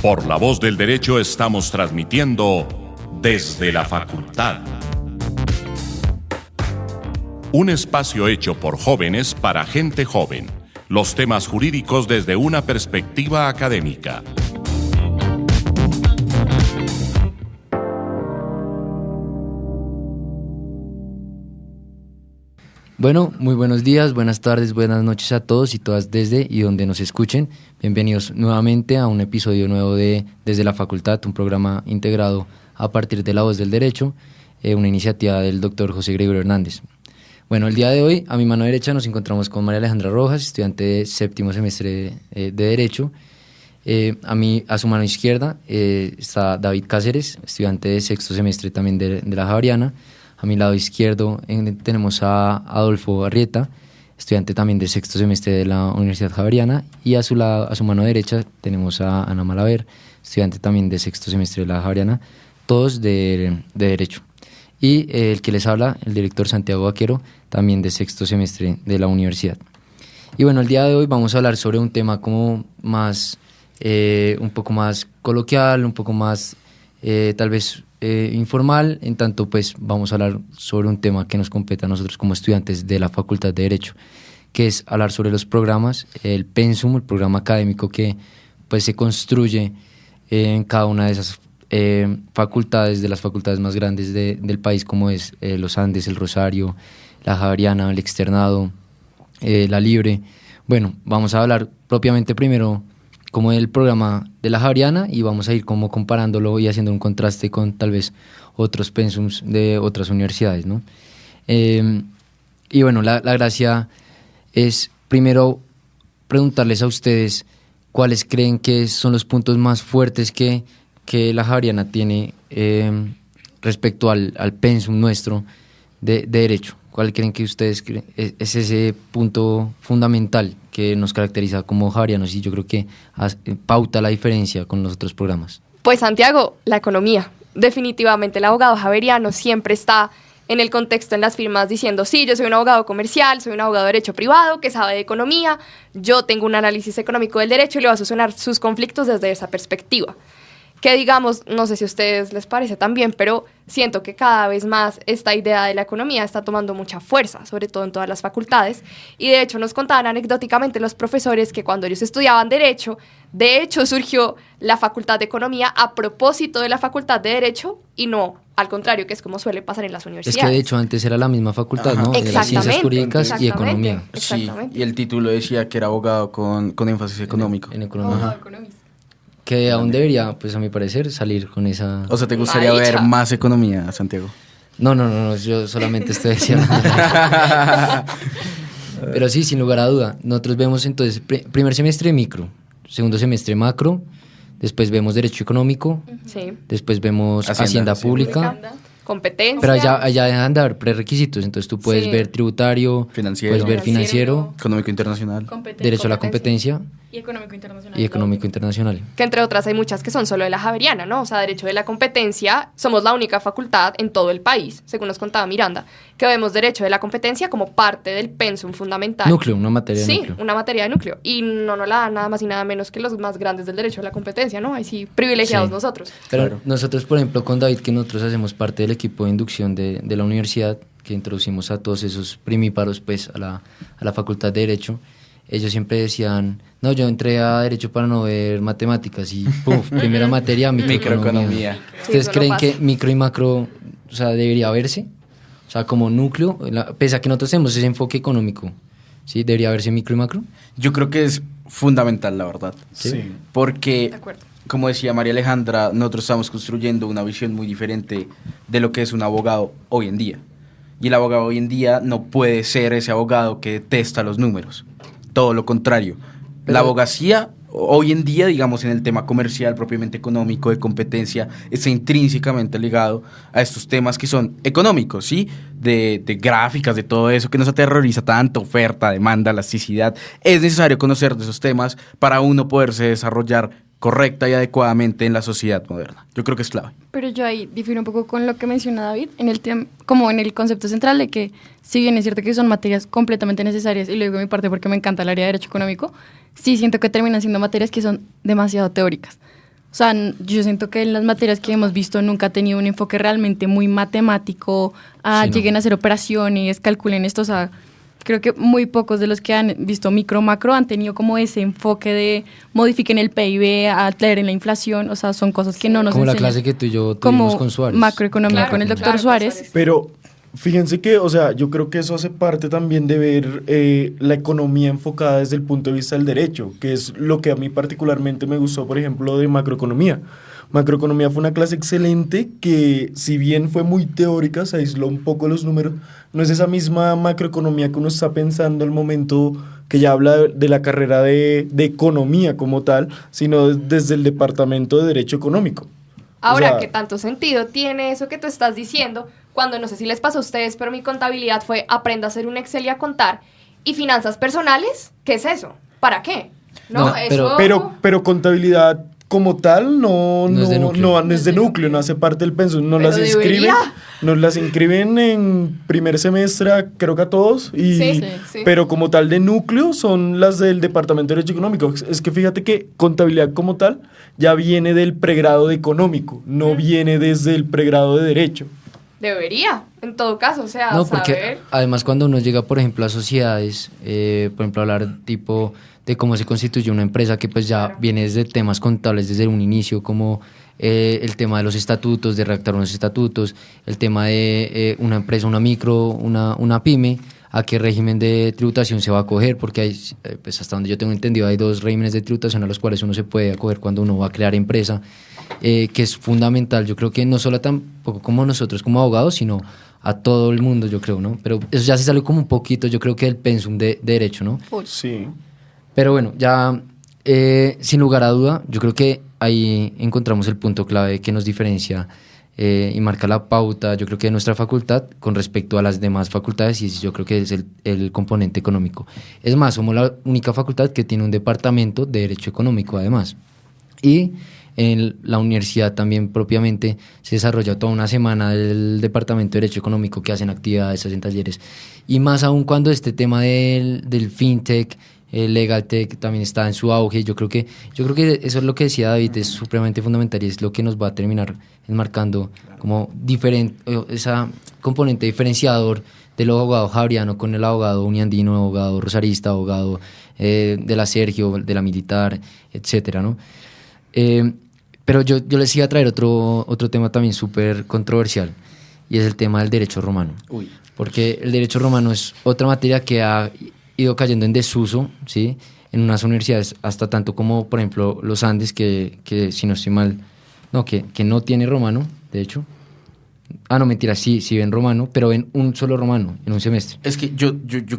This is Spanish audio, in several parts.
Por La Voz del Derecho estamos transmitiendo desde la facultad. Un espacio hecho por jóvenes para gente joven. Los temas jurídicos desde una perspectiva académica. Bueno, muy buenos días, buenas tardes, buenas noches a todos y todas desde y donde nos escuchen. Bienvenidos nuevamente a un episodio nuevo de Desde la Facultad, un programa integrado a partir de La Voz del Derecho, una iniciativa del doctor José Gregorio Hernández. Bueno, el día de hoy, a mi mano derecha nos encontramos con María Alejandra Rojas, estudiante de séptimo semestre de Derecho. A su mano izquierda está David Cáceres, estudiante de sexto semestre también de la Javeriana. A mi lado izquierdo tenemos a Adolfo Arrieta, estudiante también de sexto semestre de la Universidad Javeriana, y a su mano derecha tenemos a Ana Malaver, estudiante también de sexto semestre de la Javeriana, todos de Derecho. Y el que les habla, el director Santiago Vaquero, también de sexto semestre de la universidad. Y bueno, el día de hoy vamos a hablar sobre un tema como más, un poco más coloquial, un poco más tal vez informal, en tanto pues vamos a hablar sobre un tema que nos compete a nosotros como estudiantes de la Facultad de Derecho, que es hablar sobre los programas, el pensum, el programa académico que pues se construye en cada una de esas facultades, de las facultades más grandes del país, como es los Andes, el Rosario, la Javeriana, el Externado, la Libre. Bueno, vamos a hablar propiamente primero como del programa de la Javeriana y vamos a ir como comparándolo y haciendo un contraste con tal vez otros pensums de otras universidades, ¿no? Y bueno, la gracia es primero preguntarles a ustedes cuáles creen que son los puntos más fuertes que la Javeriana tiene respecto al pensum nuestro de Derecho. ¿Cuál creen que ustedes es ese punto fundamental que nos caracteriza como javerianos y yo creo que pauta la diferencia con los otros programas? Pues Santiago, la economía. Definitivamente el abogado javeriano siempre está en el contexto en las firmas diciendo, sí, yo soy un abogado comercial, soy un abogado de derecho privado que sabe de economía, yo tengo un análisis económico del derecho y le va a solucionar sus conflictos desde esa perspectiva. Que digamos, no sé si a ustedes les parece también, pero siento que cada vez más esta idea de la economía está tomando mucha fuerza, sobre todo en todas las facultades, y de hecho nos contaban anecdóticamente los profesores que cuando ellos estudiaban Derecho, de hecho surgió la Facultad de Economía a propósito de la Facultad de Derecho y no al contrario, que es como suele pasar en las universidades. Es que de hecho antes era la misma facultad, ¿no? De las ciencias jurídicas y economía. Sí, y el título decía que era abogado con énfasis económico. En economía. Que aún debería, pues a mi parecer, salir con esa... O sea, ¿te gustaría ver más economía, Santiago? No, yo solamente estoy diciendo. Pero sí, sin lugar a duda. Nosotros vemos entonces primer semestre micro, segundo semestre macro, después vemos derecho económico, sí. Después vemos hacienda pública. Competencia. Pero allá dejan de haber prerequisitos, entonces tú puedes ver tributario, financiero, puedes ver financiero, económico internacional, derecho a la competencia y económico internacional. Y económico internacional. Que entre otras hay muchas que son solo de la Javeriana, ¿no? O sea, derecho de la competencia, somos la única facultad en todo el país, según nos contaba Miranda, que vemos derecho de la competencia como parte del pensum fundamental. Núcleo, una materia de núcleo. Sí, una materia de núcleo. Y no la dan nada más y nada menos que los más grandes del derecho de la competencia, ¿no? Ahí sí, privilegiados nosotros. Pero claro. Nosotros, por ejemplo, con David, que nosotros hacemos parte del equipo de inducción de la universidad, que introducimos a todos esos primíparos pues a la Facultad de Derecho, ellos siempre decían, no, yo entré a Derecho para no ver matemáticas y ¡puf! Primera materia, microeconomía. ¿Ustedes creen que micro y macro, o sea, debería verse? O sea, como núcleo, pese a que nosotros tenemos ese enfoque económico, ¿sí? ¿Debería verse micro y macro? Yo creo que es fundamental, la verdad. Sí. Porque, como decía María Alejandra, nosotros estamos construyendo una visión muy diferente de lo que es un abogado hoy en día. Y el abogado hoy en día no puede ser ese abogado que detesta los números. Todo lo contrario. La abogacía hoy en día, digamos, en el tema comercial, propiamente económico, de competencia, está intrínsecamente ligado a estos temas que son económicos, ¿sí? De gráficas, de todo eso que nos aterroriza tanto, oferta, demanda, elasticidad. Es necesario conocer de esos temas para uno poderse desarrollar correcta y adecuadamente en la sociedad moderna. Yo creo que es clave. Pero yo ahí difiero un poco con lo que menciona David, como en el concepto central de que, si bien es cierto que son materias completamente necesarias, y lo digo de mi parte porque me encanta el área de Derecho Económico, sí siento que terminan siendo materias que son demasiado teóricas. O sea, yo siento que en las materias que hemos visto nunca ha tenido un enfoque realmente muy matemático, Sí, no. lleguen a hacer operaciones, calculen esto, o sea, creo que muy pocos de los que han visto micro, macro han tenido como ese enfoque de modifiquen el PIB, aceleren la inflación, o sea, son cosas que no nos Como la enseñan. clase que tú y yo tuvimos Como con Suárez. macroeconomía Claro, con el doctor claro, Suárez. Pero fíjense que, o sea, yo creo que eso hace parte también de ver la economía enfocada desde el punto de vista del derecho, que es lo que a mí particularmente me gustó, por ejemplo, de macroeconomía. Macroeconomía fue una clase excelente que, si bien fue muy teórica, se aisló un poco los números, no es esa misma macroeconomía que uno está pensando al momento que ya habla de la carrera de economía como tal, sino desde el departamento de Derecho Económico. Ahora, O sea, ¿qué tanto sentido tiene eso que tú estás diciendo cuando, no sé si les pasó a ustedes, pero mi contabilidad fue aprenda a hacer un Excel y a contar? ¿Y finanzas personales? ¿Qué es eso? ¿Para qué? No, eso... Pero contabilidad como tal No es de núcleo. no es de núcleo, no hace parte del pensum. Pero debería. Nos las inscriben en primer semestre, creo que a todos, Sí, sí. pero como tal de núcleo son las del Departamento de Derecho Económico. Es que fíjate que contabilidad como tal ya viene del pregrado de económico, no viene desde el pregrado de Derecho. Debería, en todo caso, o sea, No, porque saber... además cuando uno llega, por ejemplo, a sociedades, por ejemplo, hablar tipo de cómo se constituye una empresa que pues ya Claro. viene desde temas contables desde un inicio, como el tema de los estatutos, de redactar unos estatutos, el tema de una empresa, una micro, una pyme, a qué régimen de tributación se va a acoger, porque hay, pues hasta donde yo tengo entendido, hay 2 regímenes de tributación a los cuales uno se puede acoger cuando uno va a crear empresa, que es fundamental. Yo creo que no solo tampoco como nosotros como abogados, sino a todo el mundo, yo creo, ¿no? Pero eso ya se sale como un poquito, yo creo que del pensum de derecho, ¿no? Sí. Pero bueno, ya sin lugar a duda, yo creo que ahí encontramos el punto clave que nos diferencia y marca la pauta, yo creo que de nuestra facultad con respecto a las demás facultades, y yo creo que es el componente económico. Es más, somos la única facultad que tiene un departamento de Derecho Económico además. Y en la universidad también propiamente se desarrolla toda una semana del Departamento de Derecho Económico, que hacen actividades, hacen talleres. Y más aún cuando este tema del fintech, el legal tech también está en su auge. Yo creo que eso es lo que decía David, es supremamente fundamental y es lo que nos va a terminar enmarcando como esa componente diferenciador del abogado javeriano con el abogado uniandino, abogado rosarista, abogado de la Sergio, de la militar, etcétera, ¿no? Pero yo les iba a traer otro tema también súper controversial, y es el tema del derecho romano. Uy. Porque el derecho romano es otra materia que ha ido cayendo en desuso, ¿sí? En unas universidades, hasta tanto como, por ejemplo, los Andes, que si no estoy mal, no, que no tiene romano, de hecho. Ah, no, mentira, sí ven romano, pero ven un solo romano en un semestre. Es que yo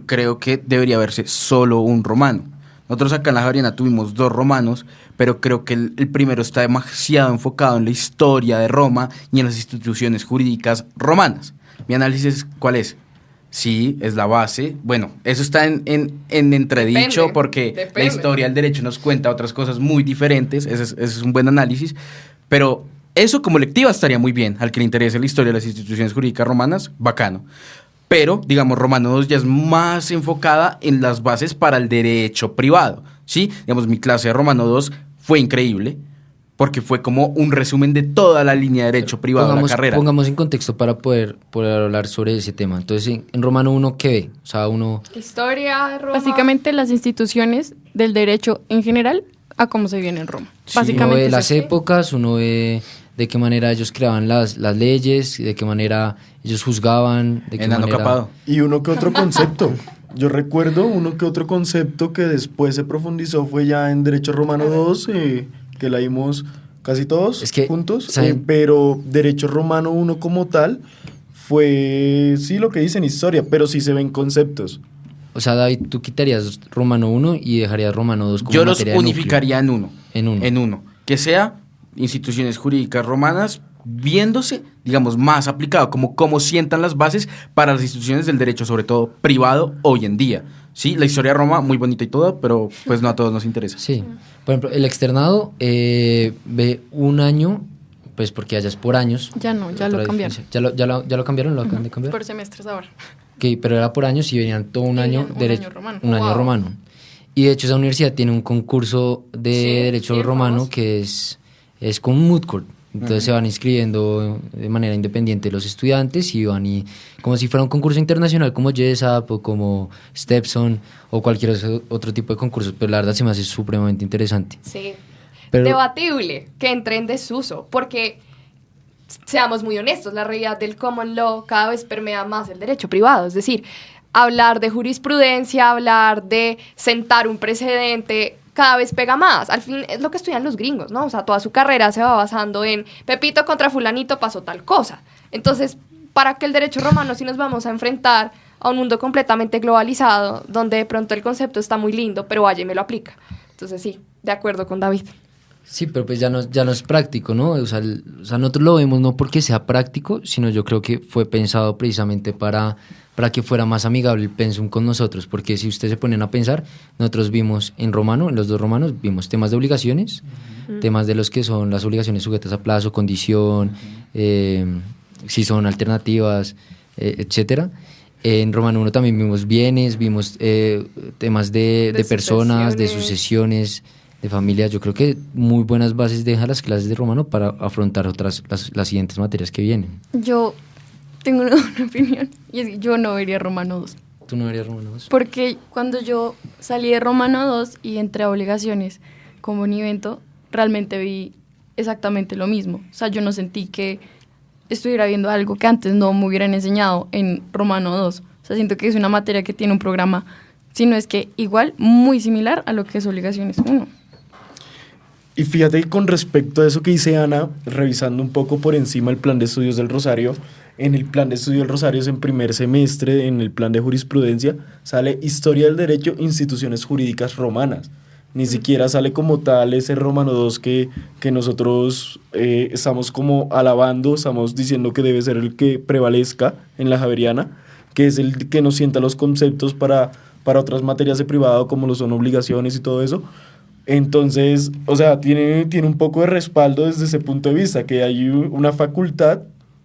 creo que debería verse solo un romano. Nosotros acá en la Javeriana tuvimos 2 romanos, pero creo que el primero está demasiado enfocado en la historia de Roma y en las instituciones jurídicas romanas. Mi análisis, ¿cuál es? Sí, es la base. Bueno, eso está en entredicho. Depende, porque la depende. historia del derecho nos cuenta otras cosas muy diferentes. Ese es un buen análisis. Pero eso como lectiva estaría muy bien. Al que le interese la historia de las instituciones jurídicas romanas, bacano. Pero, digamos, Romano 2 ya es más enfocada en las bases para el derecho privado, ¿sí? Digamos, mi clase de Romano 2 fue increíble porque fue como un resumen de toda la línea de derecho privado de la carrera. Pongamos en contexto para poder hablar sobre ese tema. Entonces, en Romano uno, ¿qué ve? O sea, uno... Historia de Roma. Básicamente las instituciones del derecho en general a cómo se viene en Roma. Sí. Uno Básicamente ve es las así. épocas, uno ve de qué manera ellos creaban las leyes, de qué manera ellos juzgaban, de qué Enano manera... capado. Y uno que otro concepto. Yo recuerdo uno que otro concepto que después se profundizó fue ya en Derecho Romano 2, que la vimos casi todos Es que, juntos, ¿saben? pero Derecho Romano 1 como tal fue, sí, lo que dicen historia, pero sí se ven conceptos. O sea, David, tú quitarías Romano 1 y dejarías Romano 2 como Yo los materia de núcleo. unificaría en uno. En uno. Que sea instituciones jurídicas romanas viéndose, digamos, más aplicado, como cómo sientan las bases para las instituciones del derecho, sobre todo privado, hoy en día. Sí, la historia de Roma, muy bonita y todo, pero pues no a todos nos interesa. Sí. Por ejemplo, el externado ve un año, pues porque allá es por años. Ya no, ya lo Otra cambiaron. diferencia. ¿Ya lo cambiaron? ¿Lo acaban de cambiar? Por semestres ahora. Ok, pero era por años y venían todo un año, Venían un derecho, año romano. un año Wow. romano. Y de hecho esa universidad tiene un concurso de Sí, derecho sí, romano famoso. que es es con un moot court. Entonces se van inscribiendo de manera independiente los estudiantes y van como si fuera un concurso internacional como JESAP o como Stepson o cualquier otro tipo de concursos, pero la verdad se me hace supremamente interesante. Sí. Pero, debatible que entre en desuso, porque seamos muy honestos, la realidad del common law cada vez permea más el derecho privado, es decir, hablar de jurisprudencia, hablar de sentar un precedente, cada vez pega más. Al fin es lo que estudian los gringos, ¿no? O sea, toda su carrera se va basando en Pepito contra fulanito pasó tal cosa. Entonces, ¿para qué el derecho romano si nos vamos a enfrentar a un mundo completamente globalizado, donde de pronto el concepto está muy lindo, pero vaya y me lo aplica? Entonces sí, de acuerdo con David. Sí, pero pues ya no es práctico, ¿no? O sea, nosotros lo vemos no porque sea práctico, sino yo creo que fue pensado precisamente para que fuera más amigable el pensum con nosotros, porque si ustedes se ponen a pensar, nosotros vimos en los dos romanos, vimos temas de obligaciones, temas de los que son las obligaciones sujetas a plazo, condición, si son alternativas, etcétera. En Romano 1 también vimos bienes, vimos temas de personas, de sucesiones, de familias. Yo creo que muy buenas bases dejan las clases de Romano para afrontar las siguientes materias que vienen. Yo tengo una opinión, y es que yo no vería Romano 2. ¿Tú no verías Romano 2? Porque cuando yo salí de Romano 2 y entré a obligaciones como un evento, realmente vi exactamente lo mismo. O sea, yo no sentí que estuviera viendo algo que antes no me hubieran enseñado en Romano 2. O sea, siento que es una materia que tiene un programa, si no es que igual, muy similar a lo que es obligaciones 1. Y fíjate que con respecto a eso que dice Ana, revisando un poco por encima el plan de estudios del Rosario, en el plan de estudios del Rosario en primer semestre, en el plan de jurisprudencia, sale Historia del Derecho, Instituciones Jurídicas Romanas. Ni siquiera sale como tal ese Romano 2 que nosotros estamos como alabando, estamos diciendo que debe ser el que prevalezca en la Javeriana, que es el que nos sienta los conceptos para otras materias de privado como lo son obligaciones y todo eso. Entonces, o sea, tiene un poco de respaldo desde ese punto de vista, que hay una facultad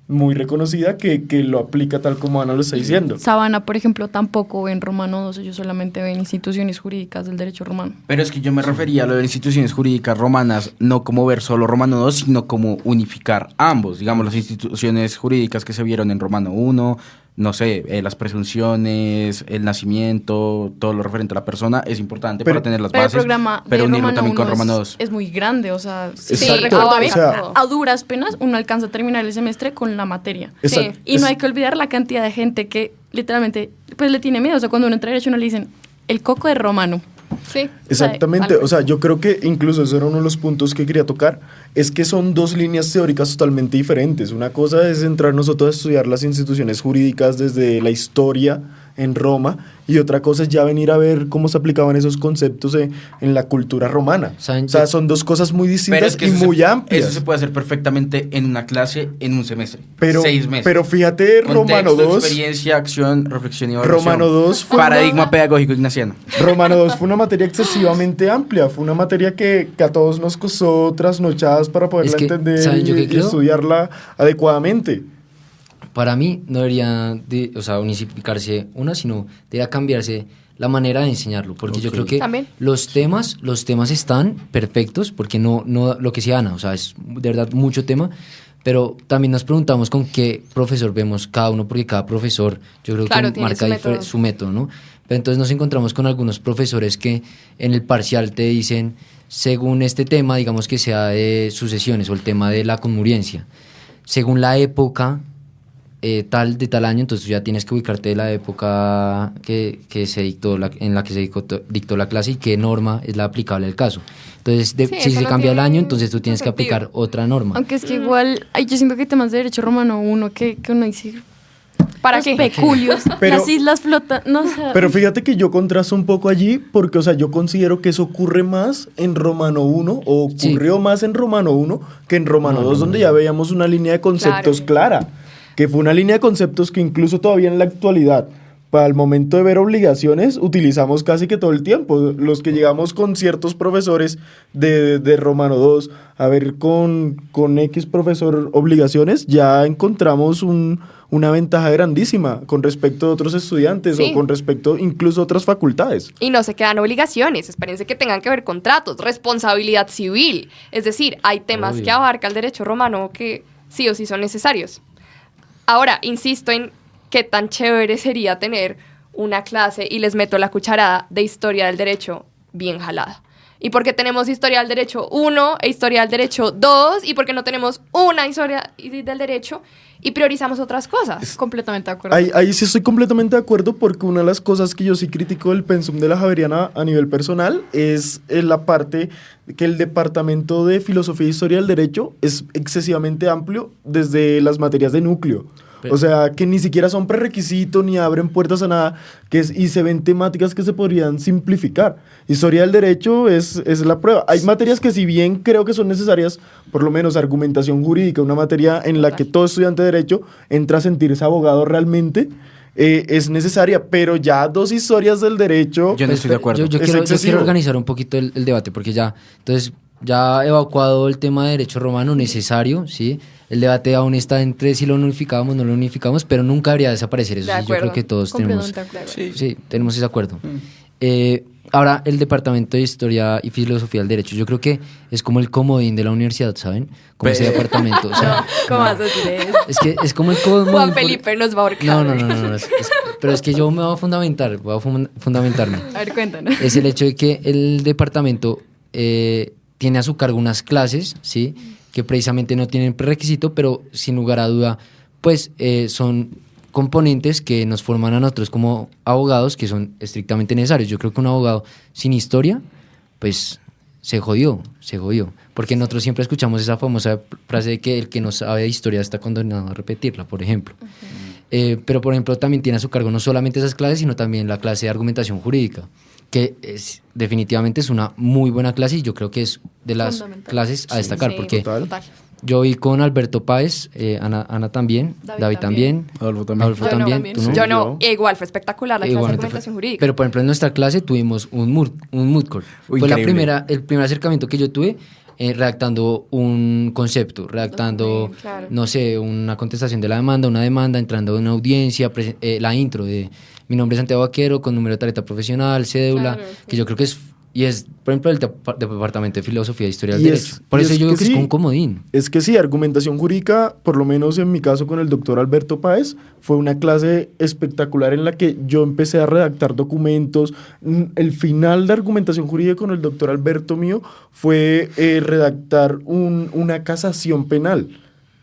muy reconocida que lo aplica tal como Ana lo está diciendo. Sabana, por ejemplo, tampoco ven Romano 2, ellos solamente ven instituciones jurídicas del derecho romano. Pero es que yo me refería a lo de instituciones jurídicas romanas, no como ver solo Romano 2, sino como unificar ambos, digamos, las instituciones jurídicas que se vieron en Romano 1, no sé, las presunciones, el nacimiento, todo lo referente a la persona es importante para tener las bases, el programa pero de unirlo Romano también con 1 Romano 2. es muy grande, o sea, Exacto, recuerdo o bien, sea, a duras penas uno alcanza a terminar el semestre con la materia. Exacto. Y no hay que olvidar la cantidad de gente que literalmente pues le tiene miedo, o sea, cuando uno entra a derecho uno le dicen el coco de Romano. Sí. Exactamente, o sea, yo creo que incluso eso era uno de los puntos que quería tocar, es que son dos líneas teóricas totalmente diferentes. Una cosa es entrar nosotros a estudiar las instituciones jurídicas desde la historia en Roma, y otra cosa es ya venir a ver cómo se aplicaban esos conceptos en la cultura romana. O sea, son dos cosas muy distintas y muy amplias. Eso se puede hacer perfectamente en una clase, en un semestre, 6 meses. Pero fíjate, Contexto, Romano 2... experiencia, acción, reflexión y evaluación. Romano 2 fue paradigma pedagógico ignaciano. Romano 2 fue una materia excesivamente amplia, fue una materia que a todos nos costó trasnochadas para poderla entender y estudiarla adecuadamente. Para mí no debería unificarse una, sino debería cambiarse la manera de enseñarlo, porque yo creo que ¿también? los temas están perfectos, porque no lo que decía Ana, o sea, es de verdad mucho tema, pero también nos preguntamos con qué profesor vemos cada uno, porque cada profesor yo creo que marca su método, ¿no? Pero entonces nos encontramos con algunos profesores que en el parcial te dicen, según este tema, digamos que sea de sucesiones o el tema de la conmuriencia, según la época de tal año, entonces tú ya tienes que ubicarte de la época que se dictó en la que se dictó la clase y qué norma es la aplicable al caso. Entonces, si se cambia el año, entonces tú tienes que aplicar otra norma. Aunque es que igual, yo siento que hay temas de derecho romano 1 que uno dice... ¿Para los qué? peculios, las islas flotan, no sé. Pero fíjate que yo contrasto un poco allí, porque, o sea, yo considero que eso ocurre más en Romano 1, o ocurrió más en Romano 1 que en Romano 2, donde ya veíamos una línea de conceptos clara, que fue una línea de conceptos que incluso todavía en la actualidad, para el momento de ver obligaciones utilizamos casi que todo el tiempo. Los que llegamos con ciertos profesores de Romano 2 a ver con X profesor obligaciones, ya encontramos una ventaja grandísima con respecto a otros estudiantes Sí. o con respecto incluso a otras facultades. Y no se quedan obligaciones, espérense que tengan que ver contratos, responsabilidad civil. Es decir, hay temas Obvio. que abarca el derecho romano que sí o sí son necesarios. Ahora, insisto en qué tan chévere sería tener una clase, y les meto la cucharada, de historia del derecho bien jalada. ¿Y por qué tenemos historia del derecho 1 e historia del derecho 2? ¿Y por qué no tenemos una historia del derecho y priorizamos otras cosas? Completamente de acuerdo. Ahí sí estoy completamente de acuerdo, porque una de las cosas que yo sí critico del pensum de la Javeriana a nivel personal es la parte que el departamento de Filosofía e Historia del Derecho es excesivamente amplio desde las materias de núcleo. O sea, que ni siquiera son prerequisito ni abren puertas a nada, y se ven temáticas que se podrían simplificar. Historia del derecho es la prueba. Hay materias que, si bien creo que son necesarias, por lo menos argumentación jurídica, una materia en la que todo estudiante de derecho entra a sentirse abogado realmente, es necesaria, pero ya 2 historias del derecho... Yo no estoy de acuerdo. Yo Es quiero excesivo. organizar un poquito el debate, porque entonces ya evacuado el tema de derecho romano necesario, ¿sí? El debate aún está entre si lo unificamos o no lo unificamos, pero nunca debería desaparecer. Eso De sí, yo creo acuerdo. que todos tenemos, Completamente de acuerdo. sí, tenemos ese acuerdo. Ahora, el departamento de Historia y Filosofía del Derecho, yo creo que es como el comodín de la universidad, ¿saben? Como ese departamento. O sea, ¿Cómo vas a decir eso? es que es como el comodín. Juan Felipe nos va a ahorcar. No. Pero es que yo me voy a fundamentarme. A ver, cuéntanos. Es el hecho de que el departamento tiene a su cargo unas clases, ¿sí? Que precisamente no tienen prerequisito, pero sin lugar a duda, pues son componentes que nos forman a nosotros como abogados, que son estrictamente necesarios. Yo creo que un abogado sin historia, pues se jodió. Porque nosotros siempre escuchamos esa famosa frase de que el que no sabe de historia está condenado a repetirla, por ejemplo. Pero, por ejemplo, también tiene a su cargo no solamente esas clases, sino también la clase de argumentación jurídica, que definitivamente es una muy buena clase, y yo creo que es de las Fundamental. clases a destacar, Sí, porque total. yo vi con Alberto Páez, Ana también, David también, Adolfo también. Adolfo Yo no, también, también. ¿tú no? Yo no, igual fue espectacular la clase de Igualmente argumentación fue. jurídica. Pero, por ejemplo, en nuestra clase tuvimos un mood court. Uy, Fue increíble. el primer acercamiento que yo tuve redactando un concepto, redactando, Claro. no sé, una contestación de la demanda, una demanda, entrando en una audiencia, la intro de mi nombre es Santiago Vaquero, con número de tarjeta profesional, cédula, Claro, sí. que yo creo que es, por ejemplo, el departamento de Filosofía e Historia del Y Derecho. Por y eso yo digo que sí, es un comodín. Es que sí, argumentación jurídica, por lo menos en mi caso con el doctor Alberto Páez, fue una clase espectacular en la que yo empecé a redactar documentos. El final de argumentación jurídica con el doctor Alberto mío fue redactar una casación penal.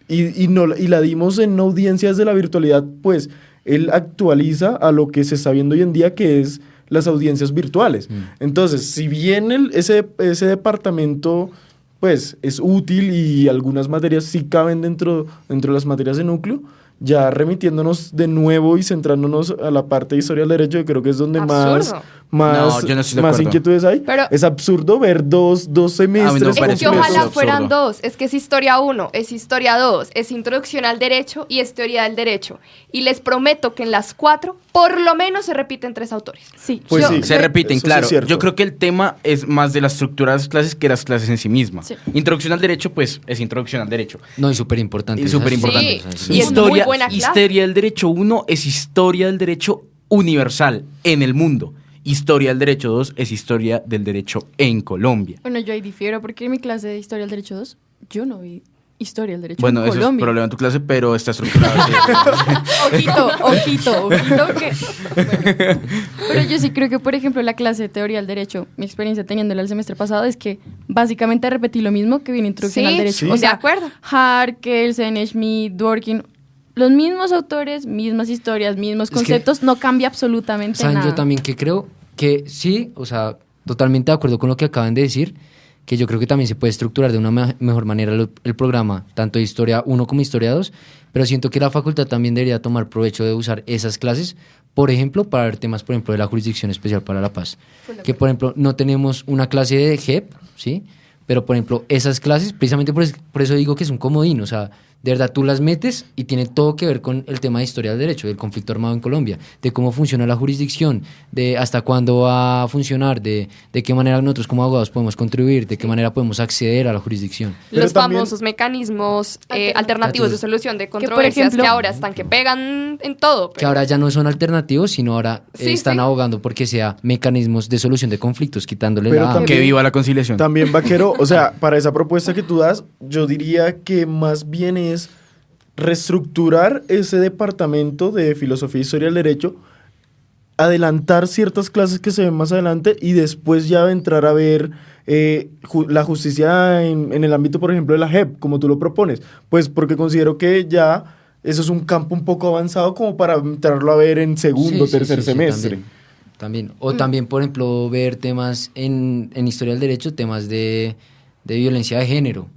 Y la dimos en audiencias de la virtualidad, pues él actualiza a lo que se está viendo hoy en día, que es las audiencias virtuales. Entonces, si bien ese departamento pues es útil y algunas materias sí caben dentro de las materias de núcleo, ya remitiéndonos de nuevo y centrándonos a la parte de historia del derecho, que creo que es donde Absurdo. No, yo no estoy de más acuerdo. inquietudes hay. Pero- es absurdo ver dos semestres. me parece Es que ojalá absurdo. fueran 2, es que es historia 1, es historia 2, es introducción al derecho y es teoría del derecho. Y les prometo que en las 4, por lo menos se repiten 3 autores. Sí. Pues yo- sí. Se repiten, Eso sí claro. es cierto. Yo creo que el tema es más de la estructura de las clases que las clases en sí mismas. Sí. Introducción al derecho, pues es introducción al derecho. No, y súper importante. Y súper importante. Sí, y es muy buena clase. Historia del derecho 1 es historia del derecho universal en el mundo. Historia del derecho 2 es historia del derecho en Colombia. Bueno, yo ahí difiero porque en mi clase de Historia del Derecho 2 yo no vi Historia del Derecho Bueno, en eso es Colombia. problema en tu clase, pero está estructurado así. Ojito, que... Bueno, pero yo sí creo que, por ejemplo, la clase de Teoría del Derecho, mi experiencia teniéndola el semestre pasado es que básicamente repetí lo mismo que vi en Introducción al Derecho. sí. O sea, De acuerdo. Harkel, Schmidt, Dworkin, los mismos autores, mismas historias, mismos que- conceptos, no cambia absolutamente ¿Saben? nada. Yo también que creo que sí, o sea, totalmente de acuerdo con lo que acaban de decir, que yo creo que también se puede estructurar de una mejor manera el programa, tanto de Historia 1 como Historia 2, pero siento que la facultad también debería tomar provecho de usar esas clases, por ejemplo, para ver temas, por ejemplo, de la Jurisdicción Especial para la Paz. Que, por ejemplo, no tenemos una clase de JEP, ¿sí? Pero, por ejemplo, esas clases, precisamente por eso digo que es un comodín, o sea, de verdad tú las metes y tiene todo que ver con el tema de historia del derecho, del conflicto armado en Colombia, de cómo funciona la jurisdicción, de hasta cuándo va a funcionar, de qué manera nosotros como abogados podemos contribuir, de qué manera podemos acceder a la jurisdicción. Pero Los también- famosos mecanismos alternativos de solución de por controversias que, ejemplo- ahora están que pegan en todo. Que ahora ya no son alternativos, sino ahora Sí, están sí. abogando porque sea mecanismos de solución de conflictos, quitándole Pero la... también- Que viva la conciliación. También, Vaquero, o sea, para esa propuesta que tú das, yo diría que más bien es reestructurar ese departamento de filosofía, historia del derecho, adelantar ciertas clases que se ven más adelante y después ya entrar a ver la justicia en el ámbito, por ejemplo, de la JEP, como tú lo propones. Pues porque considero que ya eso es un campo un poco avanzado como para entrarlo a ver en segundo, Sí, sí, tercer sí, sí, semestre. también. O también, por ejemplo, ver temas en historia del derecho, temas de violencia de género.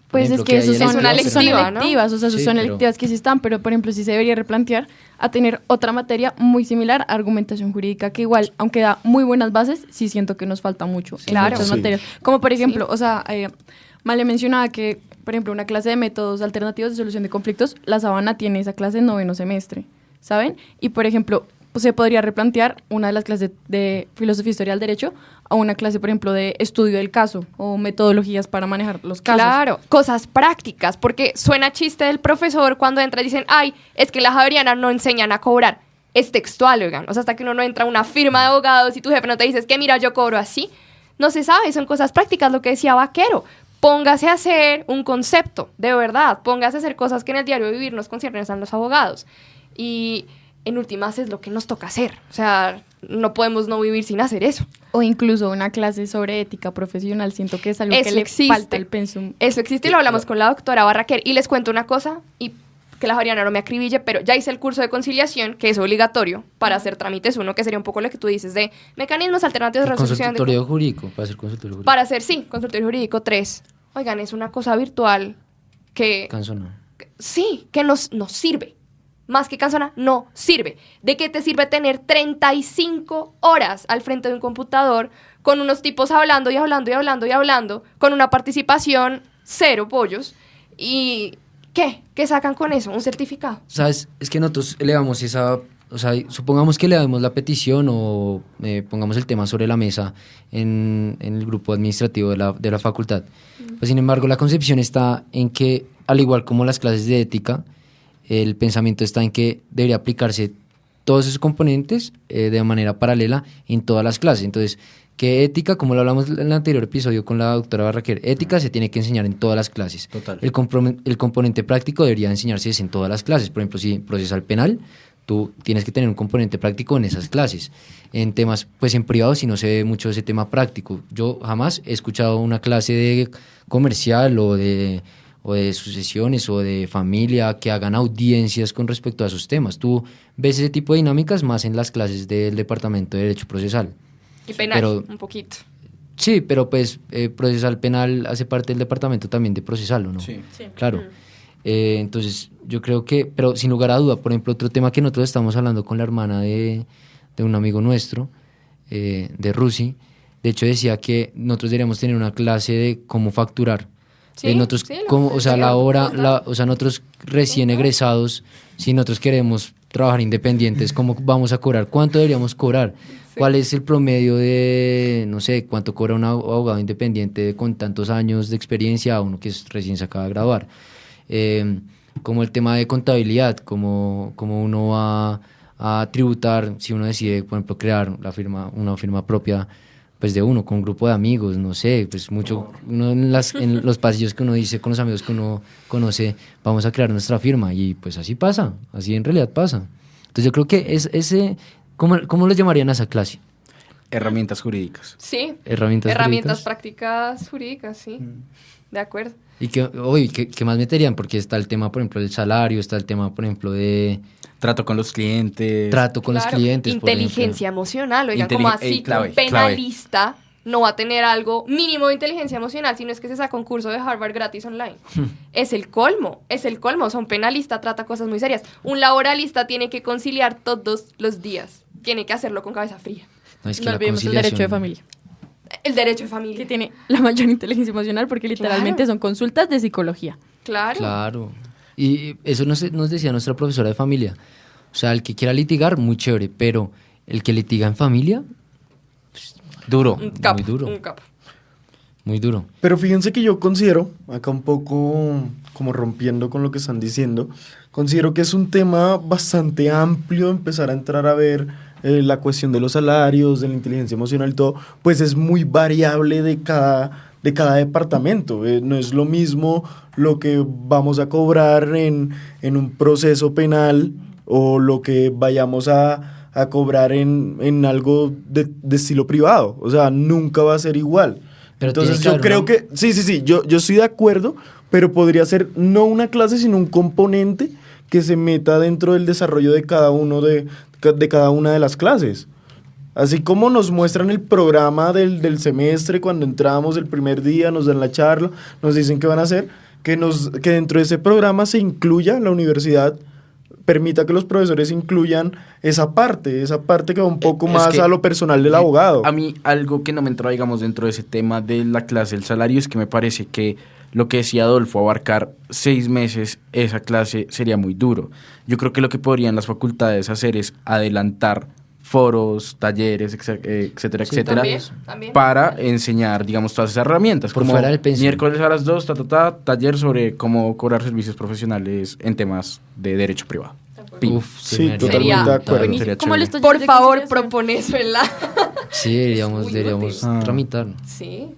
Por Pues ejemplo, es que hay esos son, Es una son electiva, ¿no? electivas, o sea, esos Sí, son pero- electivas que sí están, pero por ejemplo sí se debería replantear a tener otra materia muy similar a argumentación jurídica, que igual, aunque da muy buenas bases, sí siento que nos falta mucho en Claro. muchas Sí. materias. Como por ejemplo, o sea, Male mencionaba que, por ejemplo, una clase de métodos alternativos de solución de conflictos, la Sabana tiene esa clase en 9º semestre, ¿saben? Y por ejemplo, pues, se podría replantear una de las clases de filosofía, historia del derecho a una clase, por ejemplo, de estudio del caso o metodologías para manejar los casos. Claro, cosas prácticas, porque suena chiste del profesor cuando entra y dicen, ay, es que en la Javeriana no enseñan a cobrar. Es textual, oigan. O sea, hasta que uno no entra a una firma de abogados y tu jefe no te dice, es que mira, yo cobro así. No se sabe, son cosas prácticas, lo que decía Vaquero. Póngase a hacer un concepto, de verdad. Póngase a hacer cosas que en el diario vivir nos conciernen a los abogados. Y en últimas es lo que nos toca hacer. O sea, no podemos no vivir sin hacer eso. O incluso una clase sobre ética profesional. Siento que es algo que Eso le existe. falta al pensum. Eso existe y lo hablamos con la doctora Barraquer. Y les cuento una cosa, y que la Javeriana no me acribille, pero ya hice el curso de conciliación, que es obligatorio para hacer trámites 1, que sería un poco lo que tú dices de mecanismos alternativos de resolución. Consultorio jurídico, para hacer consultorio jurídico. Para hacer, sí, consultorio jurídico 3. Oigan, es una cosa virtual que... Cansona. Sí, que nos sirve. Más que cansona, no sirve. ¿De qué te sirve tener 35 horas al frente de un computador con unos tipos hablando y hablando y hablando y hablando, con una participación cero pollos? ¿Y qué? ¿Qué sacan con eso? ¿Un certificado? ¿Sabes? Es que nosotros elevamos esa... O sea, supongamos que le damos la petición o pongamos el tema sobre la mesa en el grupo administrativo de la facultad. Pues, sin embargo, la concepción está en que, al igual como las clases de ética, el pensamiento está en que debería aplicarse todos esos componentes de manera paralela en todas las clases. Entonces, que ética, como lo hablamos en el anterior episodio con la doctora Barraquer, ética se tiene que enseñar en todas las clases. Total. El componente práctico debería enseñarse en todas las clases. Por ejemplo, si procesal penal, tú tienes que tener un componente práctico en esas clases. En temas, pues en privado sí no se ve mucho ese tema práctico. Yo jamás he escuchado una clase de comercial o de sucesiones o de familia que hagan audiencias con respecto a esos temas. Tú ves ese tipo de dinámicas más en las clases del Departamento de Derecho Procesal. Y penal, Pero- un poquito. Sí, pero pues procesal penal hace parte del departamento también de procesal, ¿o no? Sí. Claro. Entonces, yo creo que, pero sin lugar a duda, por ejemplo, otro tema que nosotros estamos hablando con la hermana de un amigo nuestro, de Rusi, de hecho decía que nosotros deberíamos tener una clase de cómo facturar. Sí, Nosotros, sí, lo cómo, que o sea, decía, la hora, total. o sea, nosotros recién egresados, si nosotros queremos trabajar independientes, ¿cómo vamos a cobrar? ¿Cuánto deberíamos cobrar? ¿Cuál es el promedio de, no sé, cuánto cobra un abogado independiente con tantos años de experiencia a uno que recién se acaba de graduar? Como el tema de contabilidad, como uno va a tributar, si uno decide, por ejemplo, crear una firma propia, pues de uno, con un grupo de amigos, no sé, pues mucho, uno en los pasillos que uno dice con los amigos que uno conoce, vamos a crear nuestra firma, y pues así pasa, así en realidad pasa. Entonces yo creo que es ese, ¿cómo lo llamarían a esa clase? Herramientas jurídicas. Sí. Herramientas jurídicas. prácticas jurídicas, sí. De acuerdo. ¿Y qué más meterían? Porque está el tema, por ejemplo, del salario, está el tema, por ejemplo, de Trato con los clientes. trato con los Claro, clientes. por inteligencia emocional, oigan, como así que clave, un penalista no va a tener algo mínimo de inteligencia emocional, sino es que se saca un curso de Harvard gratis online. Es el colmo, o sea, un penalista trata cosas muy serias. Un laboralista tiene que conciliar todos los días, tiene que hacerlo con cabeza fría. No, es que No la olvidemos el derecho de conciliación- familia, El derecho de que familia. tiene la mayor inteligencia emocional porque literalmente Claro. son consultas de psicología. Claro. Claro. Y eso nos decía nuestra profesora de familia. O sea, el que quiera litigar, muy chévere, pero el que litiga en familia, Duro. Un capo, Muy duro. un capo. muy duro. Pero fíjense que yo considero, acá un poco como rompiendo con lo que están diciendo, considero que es un tema bastante amplio empezar a entrar a ver la cuestión de los salarios, de la inteligencia emocional y todo, pues es muy variable de cada departamento. No es lo mismo lo que vamos a cobrar en un proceso penal o lo que vayamos a cobrar en algo de estilo privado. O sea, nunca va a ser igual. Pero Entonces tiene yo que haber creo que, sí, yo estoy de acuerdo, pero podría ser no una clase, sino un componente que se meta dentro del desarrollo de cada uno de cada una de las clases. Así como nos muestran el programa del semestre cuando entramos el primer día, nos dan la charla, nos dicen qué van a hacer, que dentro de ese programa se incluya la universidad, permita que los profesores incluyan esa parte que va un poco Es más que a lo personal del abogado. A mí algo que no me entra, digamos, dentro de ese tema de la clase del salario es que me parece que lo que decía Adolfo, abarcar 6 meses esa clase sería muy duro. Yo creo que lo que podrían las facultades hacer es adelantar foros, talleres, etcétera, Sí, etcétera, también. para enseñar, digamos, todas esas herramientas. Por como fuera del pensum. miércoles a las 2, taller sobre cómo cobrar servicios profesionales en temas de derecho privado. Pin. Uf, Sí, se me haría totalmente Sería de acuerdo. buenísimo. Sería Como los chévere. talleres Por de favor, conciliación. propone eso en la... Sí, deberíamos útil. tramitar. Sí.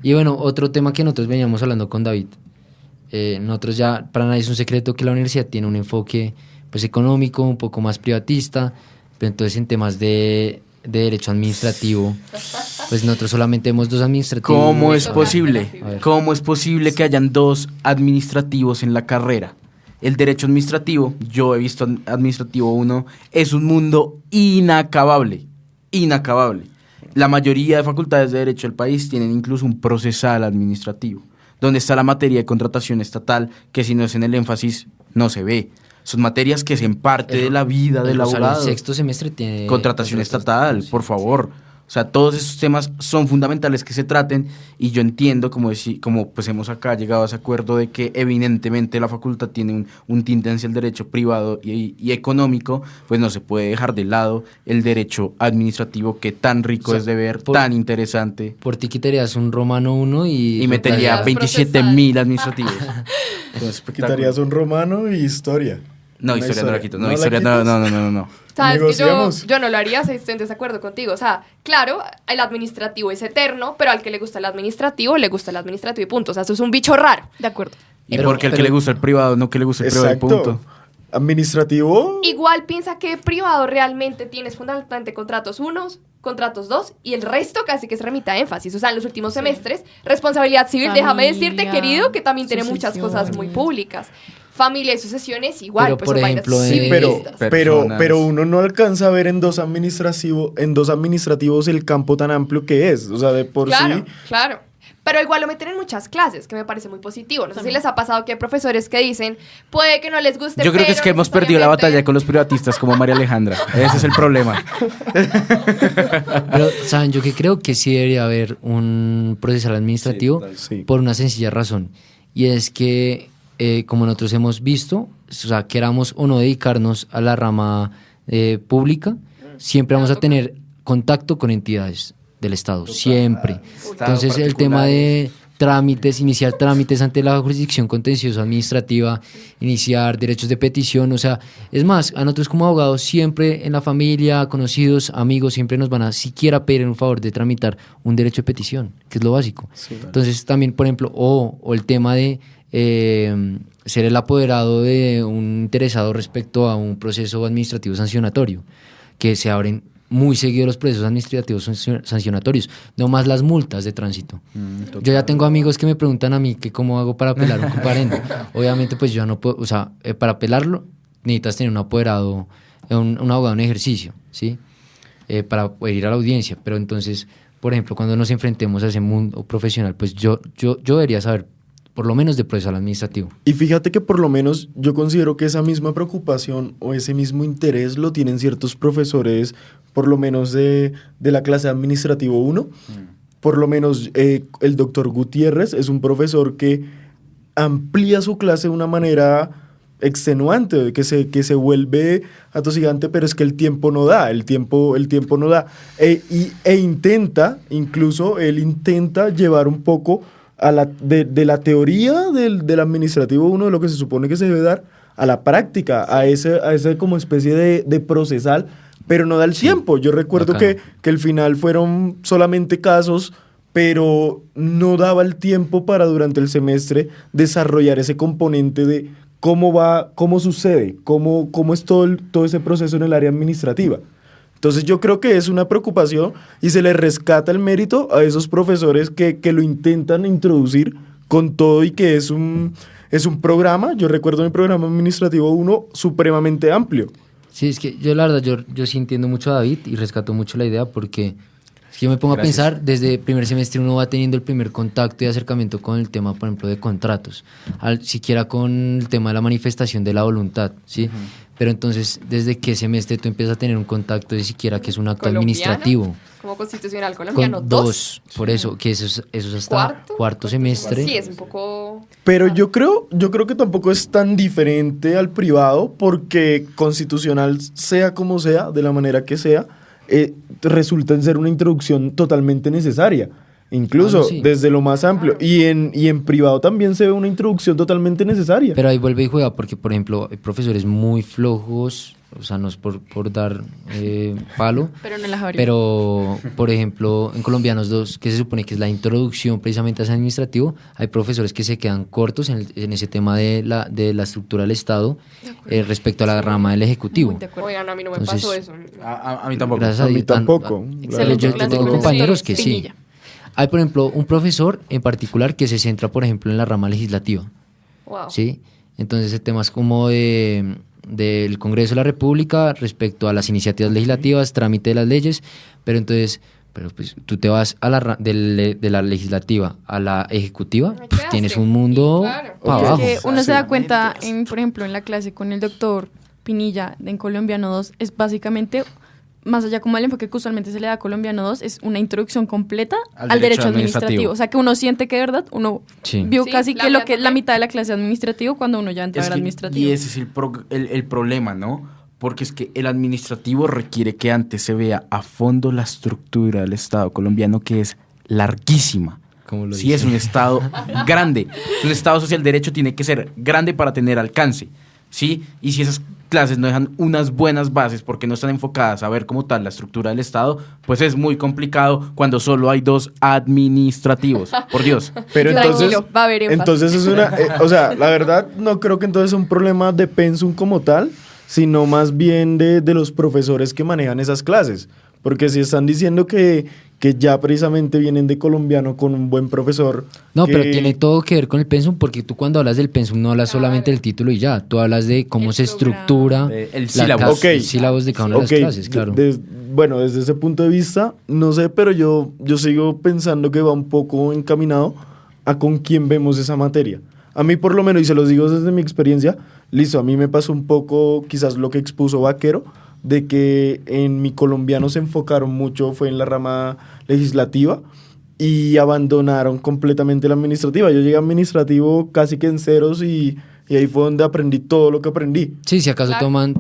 Y bueno, otro tema que nosotros veníamos hablando con David. Nosotros ya, para nadie es un secreto que la universidad tiene un enfoque pues económico, un poco más privatista, pero entonces en temas de derecho administrativo, pues nosotros solamente vemos 2 administrativos. ¿Cómo es Eso, posible? a ver. ¿Cómo es posible que hayan 2 administrativos en la carrera? El derecho administrativo, yo he visto administrativo 1, es un mundo inacabable, inacabable. La mayoría de facultades de derecho del país tienen incluso un procesal administrativo, donde está la materia de contratación estatal, que si no es en el énfasis, no se ve. Son materias que hacen parte de la vida del abogado. El sexto semestre tiene Contratación estatal, sí. por favor. O sea, todos esos temas son fundamentales que se traten y yo entiendo, como pues hemos acá llegado a ese acuerdo de que evidentemente la facultad tiene un tinte hacia el derecho privado y económico, pues no se puede dejar de lado el derecho administrativo que tan rico O sea, es de ver, por- tan interesante. Por ti quitarías un romano 1 y Y metería Las 27.000 administrativos. Entonces, espectáculo. Quitarías un romano y historia. No, Una historia no la quito. No, ¿la historia quitas? no. Sabes que Negociamos. yo no lo haría, estoy en desacuerdo contigo. O sea, claro, el administrativo es eterno, pero al que le gusta el administrativo y punto. O sea, eso es un bicho raro. De acuerdo. Y Pero- porque al que pero- le gusta el privado, no que le gusta el privado, y Exacto. punto. Administrativo. Igual piensa que privado realmente tienes fundamentalmente contratos 1, contratos 2 y el resto casi que se remite a énfasis. O sea, en los últimos semestres, responsabilidad civil, déjame decirte, Familia, querido, que también tiene muchas cosas muy sucesiones. públicas. Familia y sucesiones igual, Pero, pues por son ejemplo, vainas Sí, pero, civilistas. Personas. pero uno no alcanza a ver en dos administrativos el campo tan amplio que es. O sea, de por Claro, sí. claro. Pero igual lo meten en muchas clases, que me parece muy positivo. No sé si les ha pasado que hay profesores que dicen, puede que no les guste, Yo creo que es que pero hemos perdido la necesariamente- batalla con los privatistas como María Alejandra. Ese es el problema. Pero, ¿saben? Yo que creo que sí debería haber un procesal administrativo Sí. por una sencilla razón. Y es que, como nosotros hemos visto, o sea, queramos o no dedicarnos a la rama pública, siempre vamos a tener contacto con entidades del Estado, siempre. Entonces, el tema de trámites, iniciar trámites ante la jurisdicción contenciosa administrativa, iniciar derechos de petición, o sea, es más, a nosotros como abogados siempre en la familia, conocidos, amigos, siempre nos van a siquiera pedir un favor de tramitar un derecho de petición, que es lo básico. Entonces también, por ejemplo, o el tema de ser el apoderado de un interesado respecto a un proceso administrativo sancionatorio, que se abren muy seguido los procesos administrativos sancionatorios, no más las multas de tránsito. Yo ya tengo amigos que me preguntan a mí que cómo hago para apelar un comparendo. Obviamente, pues yo no puedo, o sea, para apelarlo necesitas tener un apoderado, un abogado en ejercicio, ¿sí? Para poder ir a la audiencia. Pero entonces, por ejemplo, cuando nos enfrentemos a ese mundo profesional, pues yo debería saber por lo menos de procesal administrativo. Y fíjate que por lo menos yo considero que esa misma preocupación o ese mismo interés lo tienen ciertos profesores, por lo menos de la clase administrativo 1. Por lo menos el doctor Gutiérrez es un profesor que amplía su clase de una manera extenuante, que se vuelve atosigante, pero es que el tiempo no da, el tiempo no da. Incluso él intenta llevar un poco de la teoría del administrativo uno, de lo que se supone que se debe dar, a la práctica, a ese como especie de procesal, pero no da el tiempo. Yo recuerdo que el final fueron solamente casos, pero no daba el tiempo para durante el semestre desarrollar ese componente de cómo sucede, cómo es todo ese proceso en el área administrativa. Entonces yo creo que es una preocupación y se le rescata el mérito a esos profesores que lo intentan introducir con todo y que es un programa, yo recuerdo mi programa administrativo 1 supremamente amplio. Sí, es que yo la verdad, yo sí entiendo mucho a David y rescato mucho la idea porque es que yo me pongo a pensar, desde primer semestre uno va teniendo el primer contacto y acercamiento con el tema, por ejemplo, de contratos, siquiera con el tema de la manifestación de la voluntad, ¿sí? Pero entonces, ¿desde qué semestre tú empiezas a tener un contacto de siquiera que es un acto administrativo? Como constitucional colombiano, con dos, por eso, que eso es hasta cuarto semestre. Sí, es un poco... Pero yo creo que tampoco es tan diferente al privado, porque constitucional, sea como sea, de la manera que sea, resulta en ser una introducción totalmente necesaria, incluso sí, desde lo más amplio. Claro. Y en privado también se ve una introducción totalmente necesaria. Pero ahí vuelve y juega, porque, por ejemplo, hay profesores muy flojos, o sea, no es por dar palo, Pero no las habría. pero, por ejemplo, en Colombianos 2, que se supone que es la introducción precisamente a ese administrativo, hay profesores que se quedan cortos en ese tema de la estructura del Estado respecto a la rama del Ejecutivo. Muy de acuerdo. Oigan, a mí no me Entonces, pasó eso. A mí tampoco. Gracias A mí Dios, tampoco. Excelente yo clase tengo con el compañeros señor que sí. Pinilla. Hay, por ejemplo, un profesor en particular que se centra, por ejemplo, en la rama legislativa. Wow. ¿Sí? Entonces, el tema es como del Congreso de la República respecto a las iniciativas legislativas, trámite de las leyes, pero pues tú te vas de la legislativa a la ejecutiva, Ay, pues, ¿qué tienes hace? un mundo Claro. para Ok. abajo. Que uno se da cuenta, por ejemplo, en la clase con el doctor Pinilla en Colombiano 2, es básicamente, más allá como el enfoque que usualmente se le da a Colombiano 2, es una introducción completa al derecho administrativo. O sea, que uno siente que de verdad uno Sí. vio Sí, casi la que lo mía que es la también. mitad de la clase administrativo cuando uno ya entra a ver administrativo. Y ese es el problema, ¿no? Porque es que el administrativo requiere que antes se vea a fondo la estructura del Estado colombiano, que es larguísima. Como lo Si dice. es un Estado grande, un Estado social de derecho tiene que ser grande para tener alcance, ¿sí? Y si esas clases no dejan unas buenas bases porque no están enfocadas a ver como tal la estructura del Estado, pues es muy complicado cuando solo hay 2 administrativos, por Dios. Pero entonces, Tranquilo, va a haber énfasis. entonces es una, o sea, la verdad no creo que entonces sea un problema de pensum como tal, sino más bien de los profesores que manejan esas clases. Porque si están diciendo que ya precisamente vienen de colombiano con un buen profesor. No, que- pero tiene todo que ver con el pensum, porque tú cuando hablas del pensum no hablas Claro. solamente del título y ya, tú hablas de cómo El se programa. estructura El la sílabus. clase, Ok. el sílabus de cada una de Ok, las clases, claro. Bueno, desde ese punto de vista, no sé, pero yo sigo pensando que va un poco encaminado a con quién vemos esa materia. A mí por lo menos, y se los digo desde mi experiencia, listo, a mí me pasó un poco quizás lo que expuso Vaquero, de que en mi colombiano se enfocaron mucho, fue en la rama legislativa, y abandonaron completamente la administrativa. Yo llegué a administrativo casi que en ceros y ahí fue donde aprendí todo lo que aprendí. Sí, si acaso Claro.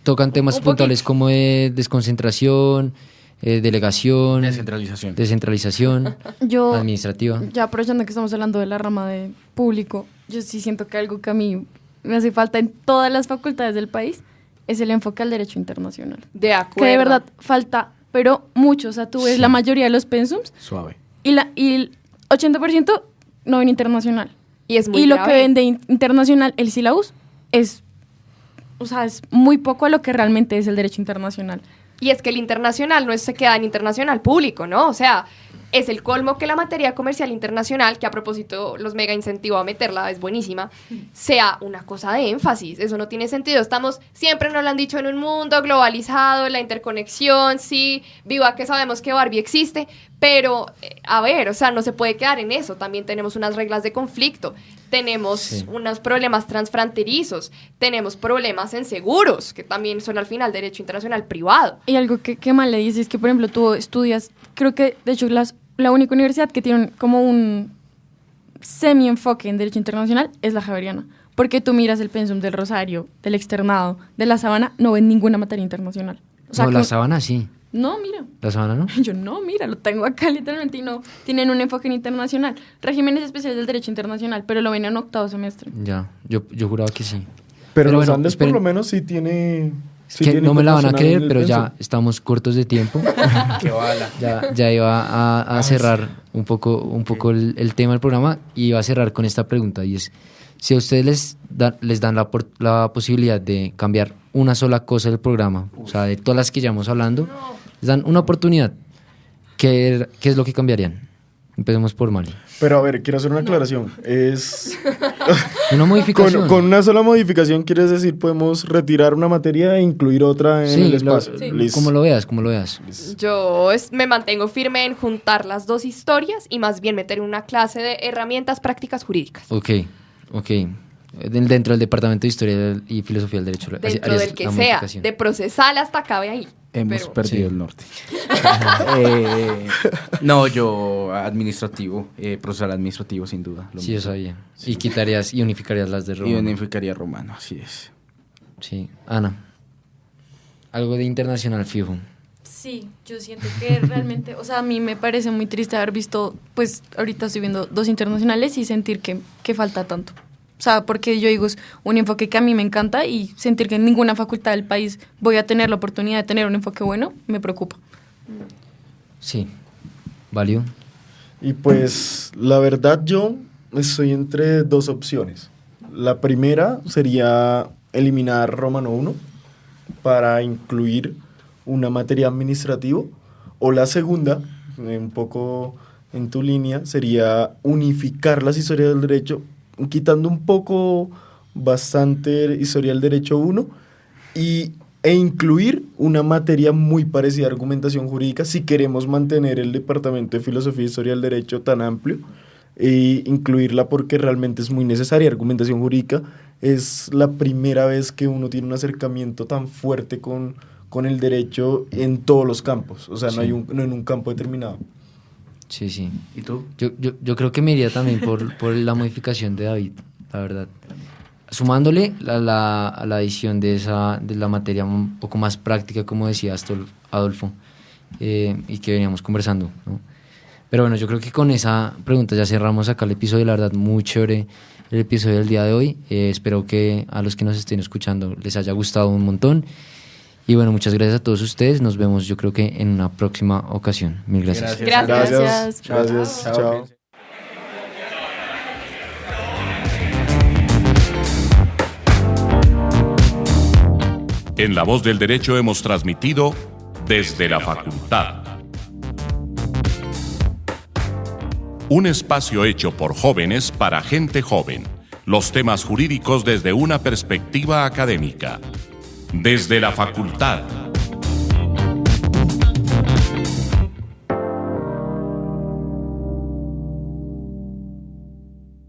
tocan temas Un puntuales poquito. como de desconcentración, delegación, Descentralización. descentralización Yo, administrativa. ya aprovechando que estamos hablando de la rama de público, yo sí siento que algo que a mí me hace falta en todas las facultades del país es el enfoque al derecho internacional. De acuerdo. Que de verdad falta, pero mucho. O sea, tú ves Sí. la mayoría de los pensums Suave. y el 80% no ven internacional. Y es muy Y lo grave. que ven de internacional, el sílabus, es muy poco a lo que realmente es el derecho internacional. Y es que el internacional no se queda en internacional público, ¿no? O sea, es el colmo que la materia comercial internacional, que a propósito los mega incentivo a meterla, es buenísima, sea una cosa de énfasis. Eso no tiene sentido. Siempre nos lo han dicho, en un mundo globalizado, la interconexión, sí, viva que sabemos que Barbie existe, pero, a ver, o sea, no se puede quedar en eso. También tenemos unas reglas de conflicto, tenemos unos problemas transfronterizos, tenemos problemas en seguros, que también son al final derecho internacional privado. Y algo que mal le dice es que, por ejemplo, tú estudias, creo que, de hecho, la única universidad que tiene como un semi-enfoque en Derecho Internacional es la Javeriana. Porque tú miras el pensum del Rosario, del Externado, de la Sabana, no ven ninguna materia internacional. O sea, no, la Sabana sí. No, mira. ¿La Sabana no? Yo no, mira, lo tengo acá literalmente y no. Tienen un enfoque en internacional. Regímenes especiales del derecho internacional, pero lo ven en octavo semestre. Ya, yo juraba que sí. Pero los bueno, Andes esperen. por lo menos sí tiene... Es sí que tiene no me la van a internacional creer, en el pero ya pensum. estamos cortos de tiempo. ¡Qué bala! Ya iba a cerrar un poco el tema del programa y iba a cerrar con esta pregunta y es, si a ustedes les dan la posibilidad de cambiar una sola cosa del programa, o sea, de todas las que llevamos hablando, les dan una oportunidad, ¿qué es lo que cambiarían? Empecemos por Mali. Pero a ver, quiero hacer una aclaración. Es... Una modificación. Con una sola modificación, ¿quieres decir podemos retirar una materia e incluir otra en Sí, el espacio? sí. Listo. Como lo veas. Yo me mantengo firme en juntar las dos historias y más bien meter una clase de herramientas prácticas jurídicas. Ok. Dentro del Departamento de Historia y Filosofía del Derecho. Dentro harías del que la sea, modificación. de procesal hasta cabe ahí. Hemos Pero- perdido Sí. el norte. No, yo administrativo, procesal administrativo sin duda. Lo Sí, yo mismo. sabía. Y quitarías y unificarías las de Y Roma. unificaría romano, así es. Sí. Ana. Algo de internacional fijo. Sí, yo siento que realmente, o sea, a mí me parece muy triste haber visto, pues ahorita estoy viendo 2 internacionales y sentir que falta tanto. O sea, porque yo digo, es un enfoque que a mí me encanta y sentir que en ninguna facultad del país voy a tener la oportunidad de tener un enfoque bueno, me preocupa. Sí. ¿Valió? Y pues la verdad yo estoy entre 2 opciones. La primera sería eliminar Rómano 1 para incluir una materia administrativo, o la segunda, un poco en tu línea, sería unificar las historias del derecho, quitando un poco bastante historia del derecho 1 e incluir una materia muy parecida a argumentación jurídica si queremos mantener el departamento de filosofía y historia del derecho tan amplio, e incluirla porque realmente es muy necesaria. Argumentación jurídica es la primera vez que uno tiene un acercamiento tan fuerte con el derecho en todos los campos, o sea, Sí. no en un campo determinado. Sí, sí. ¿Y tú? Yo creo que me iría también por la modificación de David, la verdad. Sumándole a la adición de la materia un poco más práctica, como decía Adolfo, y que veníamos conversando, ¿no? Pero bueno, yo creo que con esa pregunta ya cerramos acá el episodio. La verdad, muy chévere el episodio del día de hoy. Espero que a los que nos estén escuchando les haya gustado un montón. Y bueno, muchas gracias a todos ustedes. Nos vemos, yo creo que en una próxima ocasión. Mil gracias. Gracias. Gracias. Chao. En La Voz del Derecho hemos transmitido Desde la Facultad. Un espacio hecho por jóvenes para gente joven. Los temas jurídicos desde una perspectiva académica. Desde la Facultad.